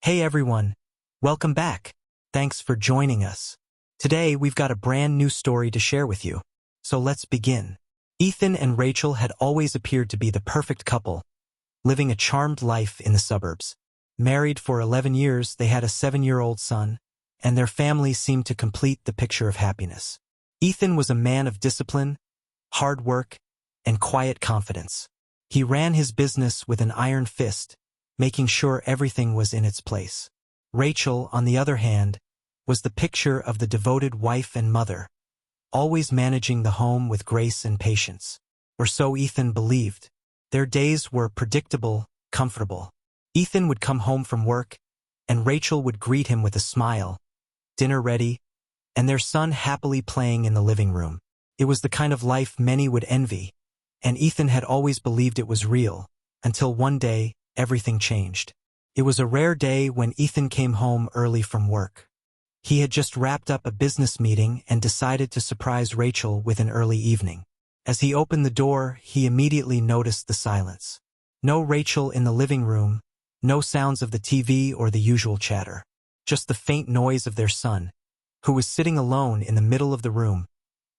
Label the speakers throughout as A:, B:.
A: Hey everyone, welcome back. Thanks for joining us. Today we've got a brand new story to share with you. So let's begin. Ethan and Rachel had always appeared to be the perfect couple, living a charmed life in the suburbs. Married for 11 years, they had a 7-year-old son, and their family seemed to complete the picture of happiness. Ethan was a man of discipline, hard work, and quiet confidence. He ran his business with an iron fist, making sure everything was in its place. Rachel, on the other hand, was the picture of the devoted wife and mother, always managing the home with grace and patience. Or so Ethan believed. Their days were predictable, comfortable. Ethan would come home from work, and Rachel would greet him with a smile, dinner ready, and their son happily playing in the living room. It was the kind of life many would envy, and Ethan had always believed it was real, until one day, everything changed. It was a rare day when Ethan came home early from work. He had just wrapped up a business meeting and decided to surprise Rachel with an early evening. As he opened the door, he immediately noticed the silence. No Rachel in the living room, no sounds of the TV or the usual chatter. Just the faint noise of their son, who was sitting alone in the middle of the room,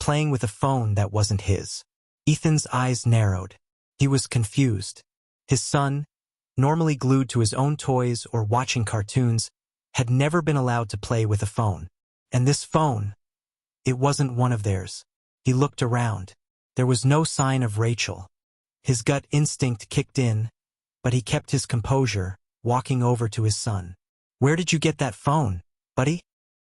A: playing with a phone that wasn't his. Ethan's eyes narrowed. He was confused. His son, normally glued to his own toys or watching cartoons, had never been allowed to play with a phone. And this phone, it wasn't one of theirs. He looked around. There was no sign of Rachel. His gut instinct kicked in, but he kept his composure, walking over to his son. "Where did you get that phone, buddy?"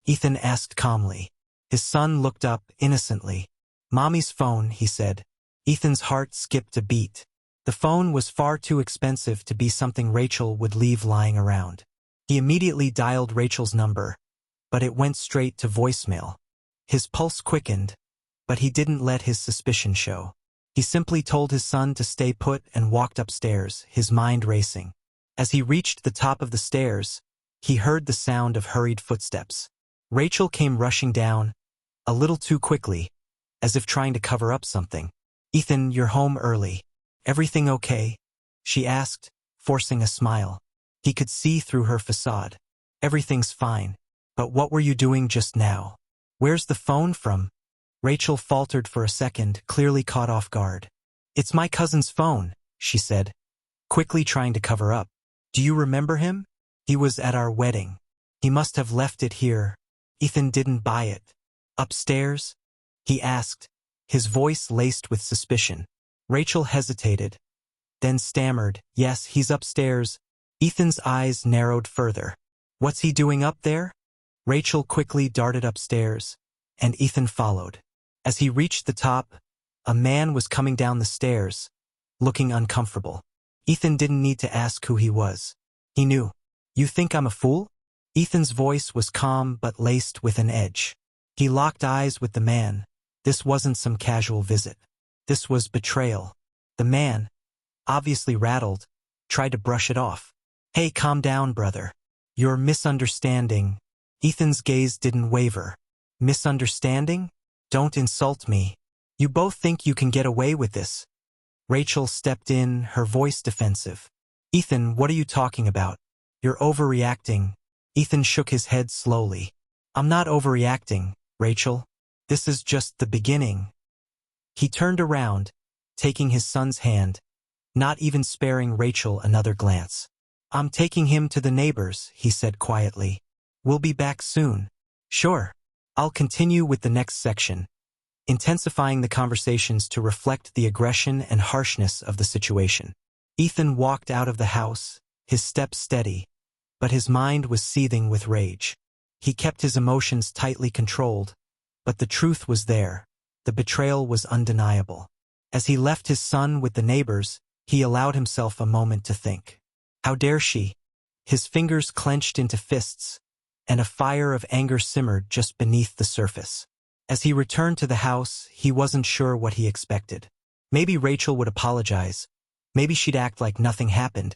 A: Ethan asked calmly. His son looked up innocently. "Mommy's phone," he said. Ethan's heart skipped a beat. The phone was far too expensive to be something Rachel would leave lying around. He immediately dialed Rachel's number, but it went straight to voicemail. His pulse quickened, but he didn't let his suspicion show. He simply told his son to stay put and walked upstairs, his mind racing. As he reached the top of the stairs, he heard the sound of hurried footsteps. Rachel came rushing down, a little too quickly, as if trying to cover up something. "Ethan, you're home early. Everything okay?" she asked, forcing a smile. He could see through her facade. "Everything's fine. But what were you doing just now? Where's the phone from?" Rachel faltered for a second, clearly caught off guard. "It's my cousin's phone," she said, quickly trying to cover up. "Do you remember him? He was at our wedding. He must have left it here. Ethan didn't buy it." "Upstairs?" he asked, his voice laced with suspicion. Rachel hesitated, then stammered, "Yes, he's upstairs." Ethan's eyes narrowed further. "What's he doing up there?" Rachel quickly darted upstairs, and Ethan followed. As he reached the top, a man was coming down the stairs, looking uncomfortable. Ethan didn't need to ask who he was. He knew. "You think I'm a fool?" Ethan's voice was calm but laced with an edge. He locked eyes with the man. This wasn't some casual visit. This was betrayal. The man, obviously rattled, tried to brush it off. "Hey, calm down, brother. You're misunderstanding." Ethan's gaze didn't waver. "Misunderstanding? Don't insult me. You both think you can get away with this." Rachel stepped in, her voice defensive. "Ethan, what are you talking about? You're overreacting." Ethan shook his head slowly. "I'm not overreacting, Rachel. This is just the beginning." He turned around, taking his son's hand, not even sparing Rachel another glance. "I'm taking him to the neighbors," he said quietly. "We'll be back soon." "Sure." I'll continue with the next section, intensifying the conversations to reflect the aggression and harshness of the situation. Ethan walked out of the house, his steps steady, but his mind was seething with rage. He kept his emotions tightly controlled, but the truth was there. The betrayal was undeniable. As he left his son with the neighbors, he allowed himself a moment to think. How dare she? His fingers clenched into fists, and a fire of anger simmered just beneath the surface. As he returned to the house, he wasn't sure what he expected. Maybe Rachel would apologize. Maybe she'd act like nothing happened.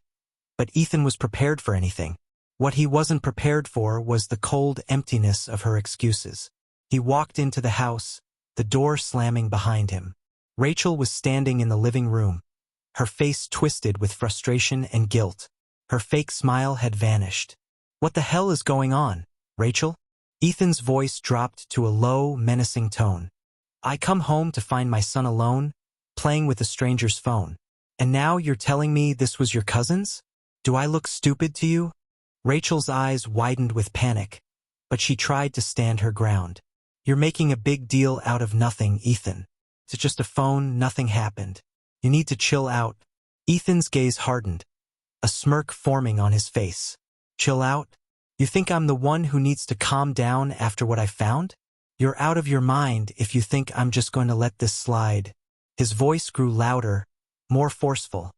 A: But Ethan was prepared for anything. What he wasn't prepared for was the cold emptiness of her excuses. He walked into the house, the door slamming behind him. Rachel was standing in the living room, her face twisted with frustration and guilt. Her fake smile had vanished. What the hell is going on, Rachel? Ethan's voice dropped to a low, menacing tone. I come home to find my son alone, playing with a stranger's phone. And now you're telling me this was your cousin's? Do I look stupid to you? Rachel's eyes widened with panic, but she tried to stand her ground. You're making a big deal out of nothing, Ethan. It's just a phone, nothing happened. You need to chill out. Ethan's gaze hardened, a smirk forming on his face. Chill out? You think I'm the one who needs to calm down after what I found? You're out of your mind if you think I'm just going to let this slide. His voice grew louder, more forceful,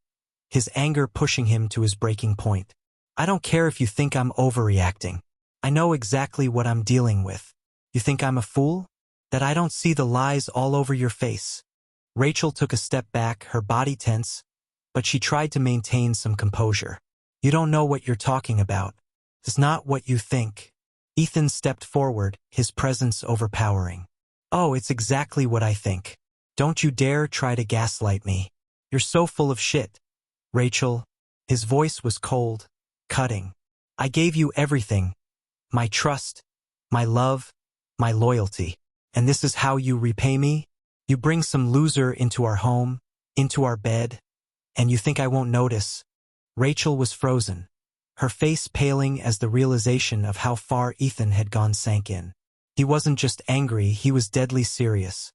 A: his anger pushing him to his breaking point. I don't care if you think I'm overreacting. I know exactly what I'm dealing with. You think I'm a fool? That I don't see the lies all over your face? Rachel took a step back, her body tense, but she tried to maintain some composure. You don't know what you're talking about. It's not what you think. Ethan stepped forward, his presence overpowering. Oh, it's exactly what I think. Don't you dare try to gaslight me. You're so full of shit. Rachel, his voice was cold, cutting. I gave you everything. My trust, my love, my loyalty. And this is how you repay me? You bring some loser into our home, into our bed, and you think I won't notice? Rachel was frozen, her face paling as the realization of how far Ethan had gone sank in. He wasn't just angry, he was deadly serious.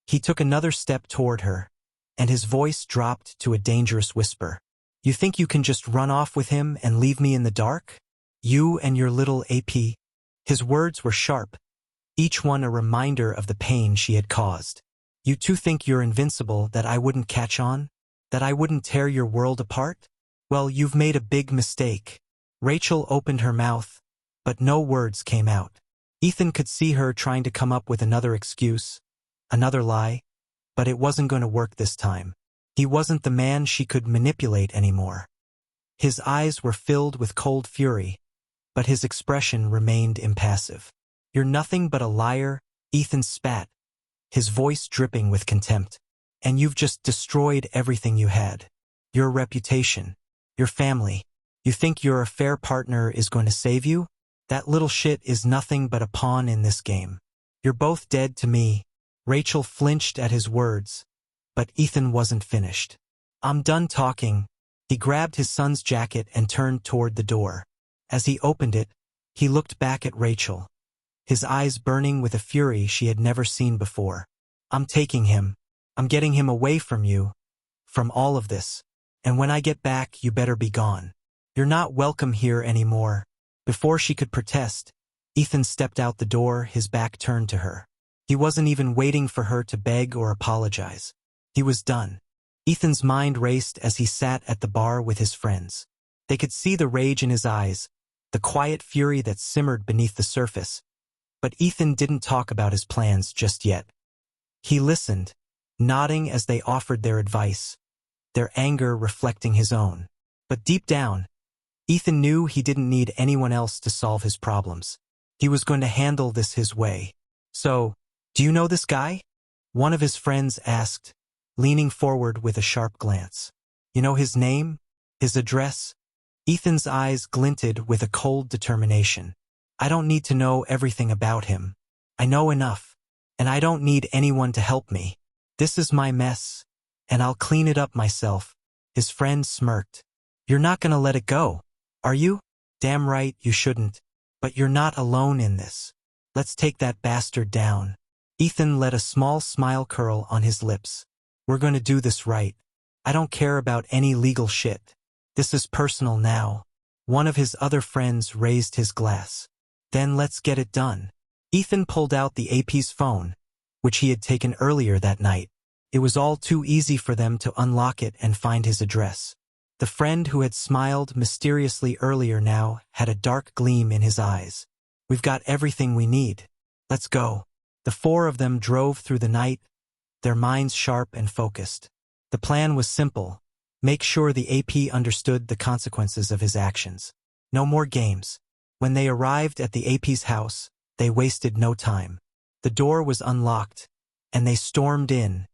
A: He took another step toward her, and his voice dropped to a dangerous whisper. You think you can just run off with him and leave me in the dark? You and your little AP. His words were sharp, each one a reminder of the pain she had caused. You two think you're invincible, that I wouldn't catch on? That I wouldn't tear your world apart? Well, you've made a big mistake. Rachel opened her mouth, but no words came out. Ethan could see her trying to come up with another excuse, another lie, but it wasn't going to work this time. He wasn't the man she could manipulate anymore. His eyes were filled with cold fury, but his expression remained impassive. You're nothing but a liar, Ethan spat, his voice dripping with contempt. And you've just destroyed everything you had. Your reputation, your family. You think you're a fair partner is going to save you? That little shit is nothing but a pawn in this game. You're both dead to me. Rachel flinched at his words, but Ethan wasn't finished. I'm done talking. He grabbed his son's jacket and turned toward the door. As he opened it, he looked back at Rachel, his eyes burning with a fury she had never seen before. I'm taking him. I'm getting him away from you, from all of this. And when I get back, you better be gone. You're not welcome here anymore. Before she could protest, Ethan stepped out the door, his back turned to her. He wasn't even waiting for her to beg or apologize. He was done. Ethan's mind raced as he sat at the bar with his friends. They could see the rage in his eyes, the quiet fury that simmered beneath the surface. But Ethan didn't talk about his plans just yet. He listened, nodding as they offered their advice, their anger reflecting his own. But deep down, Ethan knew he didn't need anyone else to solve his problems. He was going to handle this his way. So, do you know this guy? One of his friends asked, leaning forward with a sharp glance. You know his name? His address? Ethan's eyes glinted with a cold determination. I don't need to know everything about him. I know enough, and I don't need anyone to help me. This is my mess, and I'll clean it up myself. His friend smirked. You're not gonna let it go, are you? Damn right you shouldn't. But you're not alone in this. Let's take that bastard down. Ethan let a small smile curl on his lips. We're gonna do this right. I don't care about any legal shit. This is personal now. One of his other friends raised his glass. Then let's get it done. Ethan pulled out the AP's phone, which he had taken earlier that night. It was all too easy for them to unlock it and find his address. The friend who had smiled mysteriously earlier now had a dark gleam in his eyes. We've got everything we need. Let's go. The four of them drove through the night, their minds sharp and focused. The plan was simple. Make sure the AP understood the consequences of his actions. No more games. When they arrived at the AP's house, they wasted no time. The door was unlocked, and they stormed in,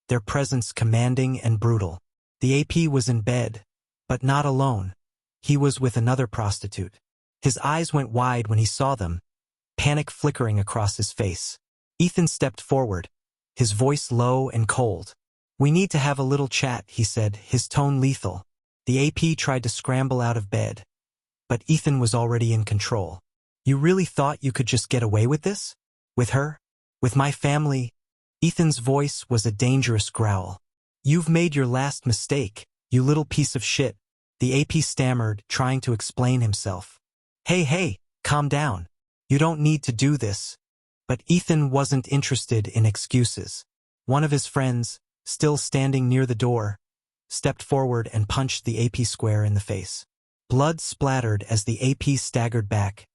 A: their presence commanding and brutal. The AP was in bed, but not alone. He was with another prostitute. His eyes went wide when he saw them, panic flickering across his face. Ethan stepped forward, his voice low and cold. "We need to have a little chat," he said, his tone lethal. The AP tried to scramble out of bed, but Ethan was already in control. "You really thought you could just get away with this? With her? With my family?" Ethan's voice was a dangerous growl. "You've made your last mistake, you little piece of shit," the AP stammered, trying to explain himself. Hey, calm down. You don't need to do this." But Ethan wasn't interested in excuses. One of his friends, still standing near the door, stepped forward and punched the AP square in the face. Blood splattered as the AP staggered back,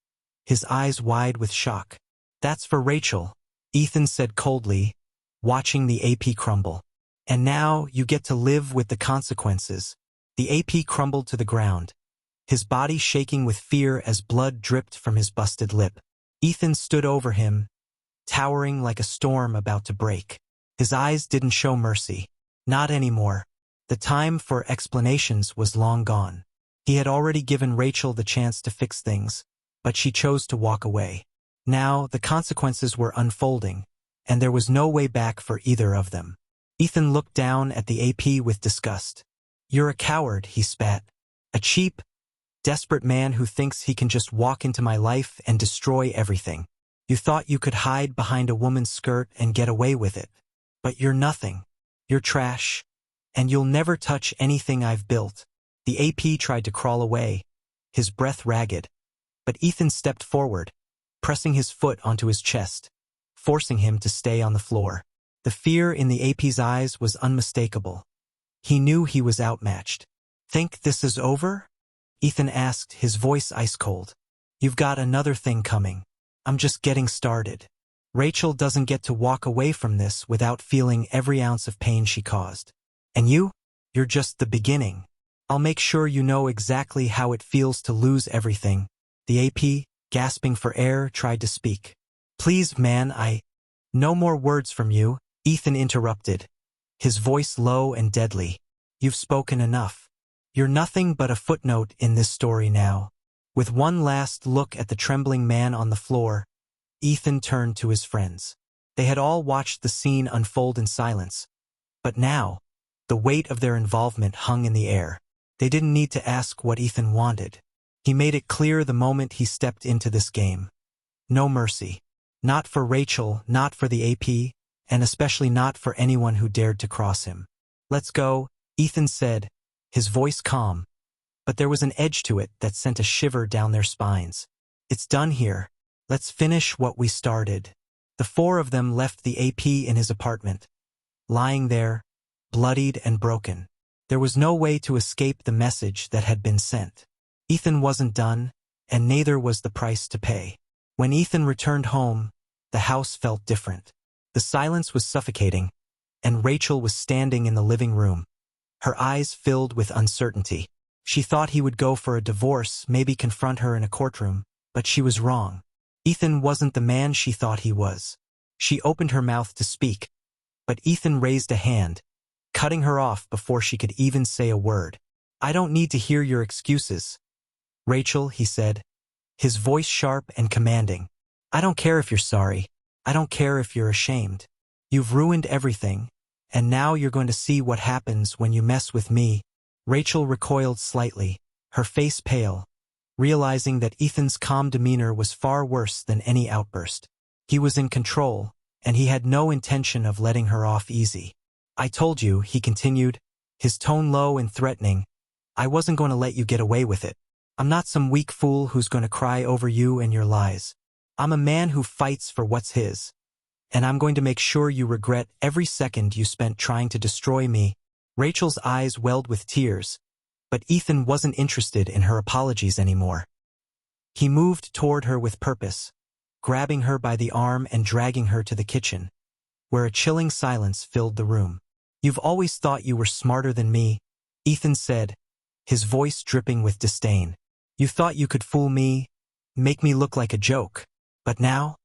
A: his eyes wide with shock. "That's for Rachel," Ethan said coldly, watching the AP crumble. "And now you get to live with the consequences." The AP crumbled to the ground, his body shaking with fear as blood dripped from his busted lip. Ethan stood over him, towering like a storm about to break. His eyes didn't show mercy. Not anymore. The time for explanations was long gone. He had already given Rachel the chance to fix things, but she chose to walk away. Now the consequences were unfolding, and there was no way back for either of them. Ethan looked down at the AP with disgust. "You're a coward," he spat. "A cheap, desperate man who thinks he can just walk into my life and destroy everything. You thought you could hide behind a woman's skirt and get away with it. But you're nothing. You're trash. And you'll never touch anything I've built." The AP tried to crawl away, his breath ragged. But Ethan stepped forward, pressing his foot onto his chest, forcing him to stay on the floor. The fear in the AP's eyes was unmistakable. He knew he was outmatched. "Think this is over?" Ethan asked, his voice ice cold. "You've got another thing coming. I'm just getting started. Rachel doesn't get to walk away from this without feeling every ounce of pain she caused. And you're just the beginning. I'll make sure you know exactly how it feels to lose everything." The AP, gasping for air, tried to speak. "Please, man, No more words from you," Ethan interrupted, his voice low and deadly. "You've spoken enough. You're nothing but a footnote in this story now." With one last look at the trembling man on the floor, Ethan turned to his friends. They had all watched the scene unfold in silence, but now, the weight of their involvement hung in the air. They didn't need to ask what Ethan wanted. He made it clear the moment he stepped into this game. No mercy. Not for Rachel, not for the AP, and especially not for anyone who dared to cross him. "Let's go," Ethan said, his voice calm, but there was an edge to it that sent a shiver down their spines. "It's done here. Let's finish what we started." The four of them left the AP in his apartment, lying there, bloodied and broken. There was no way to escape the message that had been sent. Ethan wasn't done, and neither was the price to pay. When Ethan returned home, the house felt different. The silence was suffocating, and Rachel was standing in the living room, her eyes filled with uncertainty. She thought he would go for a divorce, maybe confront her in a courtroom, but she was wrong. Ethan wasn't the man she thought he was. She opened her mouth to speak, but Ethan raised a hand, cutting her off before she could even say a word. "I don't need to hear your excuses, Rachel," he said, his voice sharp and commanding. "I don't care if you're sorry. I don't care if you're ashamed. You've ruined everything, and now you're going to see what happens when you mess with me." Rachel recoiled slightly, her face pale, realizing that Ethan's calm demeanor was far worse than any outburst. He was in control, and he had no intention of letting her off easy. "I told you," he continued, his tone low and threatening, "I wasn't going to let you get away with it. I'm not some weak fool who's going to cry over you and your lies. I'm a man who fights for what's his, and I'm going to make sure you regret every second you spent trying to destroy me." Rachel's eyes welled with tears, but Ethan wasn't interested in her apologies anymore. He moved toward her with purpose, grabbing her by the arm and dragging her to the kitchen, where a chilling silence filled the room. "You've always thought you were smarter than me," Ethan said, his voice dripping with disdain. "You thought you could fool me, make me look like a joke. But now,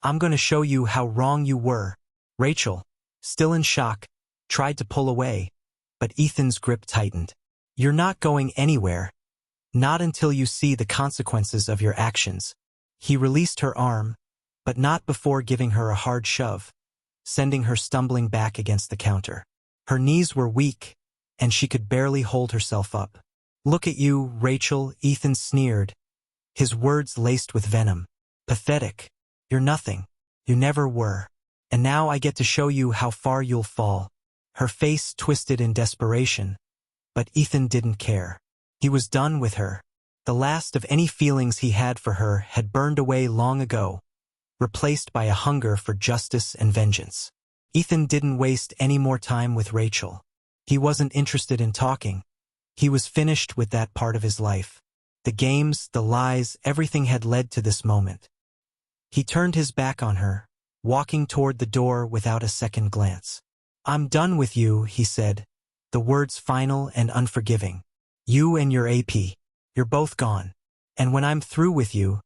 A: I'm going to show you how wrong you were." Rachel, still in shock, tried to pull away, but Ethan's grip tightened. "You're not going anywhere." Not until you see the consequences of your actions. He released her arm, but not before giving her a hard shove, sending her stumbling back against the counter. Her knees were weak, and she could barely hold herself up. "Look at you, Rachel," Ethan sneered, his words laced with venom. "Pathetic. You're nothing. You never were. And now I get to show you how far you'll fall." Her face twisted in desperation, but Ethan didn't care. He was done with her. The last of any feelings he had for her had burned away long ago, replaced by a hunger for justice and vengeance. Ethan didn't waste any more time with Rachel. He wasn't interested in talking. He was finished with that part of his life. The games, the lies, everything had led to this moment. He turned his back on her, walking toward the door without a second glance. "I'm done with you," he said, the words final and unforgiving. "You and your AP. You're both gone. And when I'm through with you,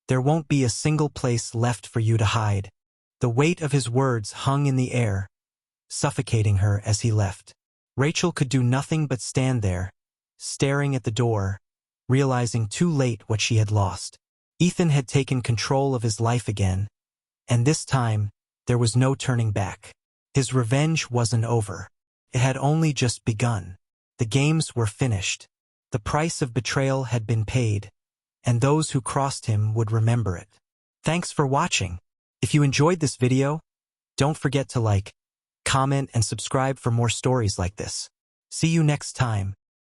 A: there won't be a single place left for you to hide." The weight of his words hung in the air, suffocating her as he left. Rachel could do nothing but stand there, staring at the door, realizing too late what she had lost. Ethan had taken control of his life again, and this time, there was no turning back. His revenge wasn't over. It had only just begun. The games were finished. The price of betrayal had been paid, and those who crossed him would remember it. Thanks for watching. If you enjoyed this video, don't forget to like, comment, and subscribe for more stories like this. See you next time.